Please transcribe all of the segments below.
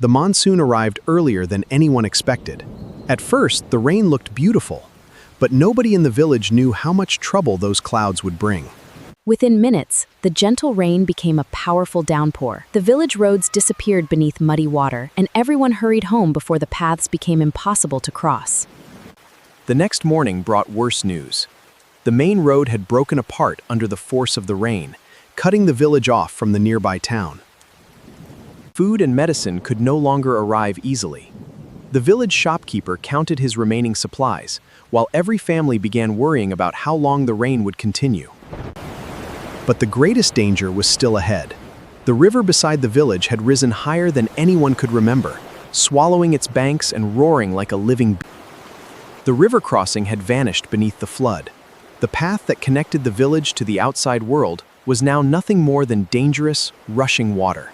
The monsoon arrived earlier than anyone expected. At first, the rain looked beautiful, but nobody in the village knew how much trouble those clouds would bring. Within minutes, the gentle rain became a powerful downpour. The village roads disappeared beneath muddy water, and everyone hurried home before the paths became impossible to cross. The next morning brought worse news. The main road had broken apart under the force of the rain, cutting the village off from the nearby town. Food and medicine could no longer arrive easily. The village shopkeeper counted his remaining supplies, while every family began worrying about how long the rain would continue. But the greatest danger was still ahead. The river beside the village had risen higher than anyone could remember, swallowing its banks and roaring like a living beast. The river crossing had vanished beneath the flood. The path that connected the village to the outside world was now nothing more than dangerous, rushing water.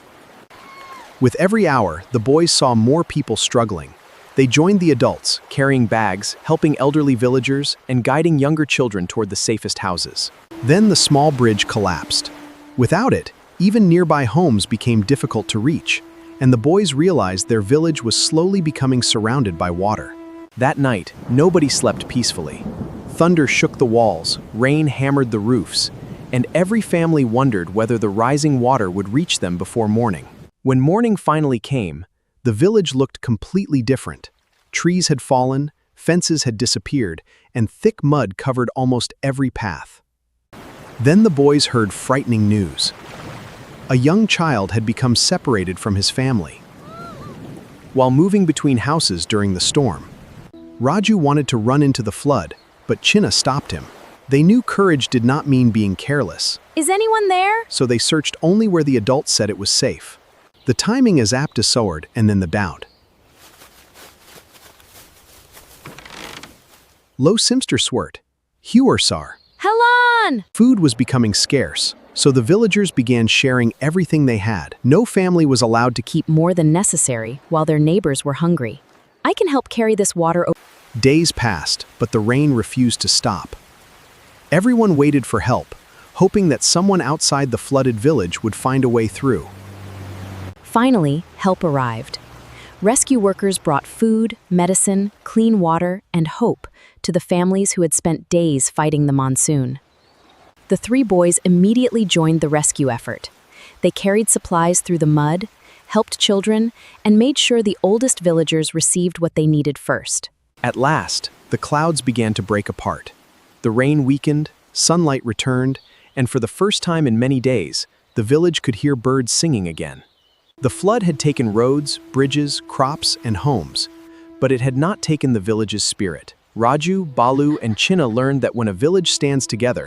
With every hour, the boys saw more people struggling. They joined the adults, carrying bags, helping elderly villagers, and guiding younger children toward the safest houses. Then the small bridge collapsed. Without it, even nearby homes became difficult to reach, and the boys realized their village was slowly becoming surrounded by water. That night, nobody slept peacefully. Thunder shook the walls, rain hammered the roofs, and every family wondered whether the rising water would reach them before morning. When morning finally came, the village looked completely different. Trees had fallen, fences had disappeared, and thick mud covered almost every path. Then the boys heard frightening news. A young child had become separated from his family. While moving between houses during the storm, Raju wanted to run into the flood, but Chinna stopped him. They knew courage did not mean being careless. Is anyone there? So they searched only where the adults said it was safe. The timing is apt to sword, and then the doubt. Lo Simster swert, Heartwarming. Helon! Food was becoming scarce, so the villagers began sharing everything they had. No family was allowed to keep More than necessary, while their neighbors were hungry. I can help carry this water. Days passed, but the rain refused to stop. Everyone waited for help, hoping that someone outside the flooded village would find a way through. Finally, help arrived. Rescue workers brought food, medicine, clean water, and hope to the families who had spent days fighting the monsoon. The three boys immediately joined the rescue effort. They carried supplies through the mud, helped children, and made sure the oldest villagers received what they needed first. At last, the clouds began to break apart. The rain weakened, sunlight returned, and for the first time in many days, the village could hear birds singing again. The flood had taken roads, bridges, crops, and homes, but it had not taken the village's spirit. Raju, Balu, and Chinna learned that when a village stands together,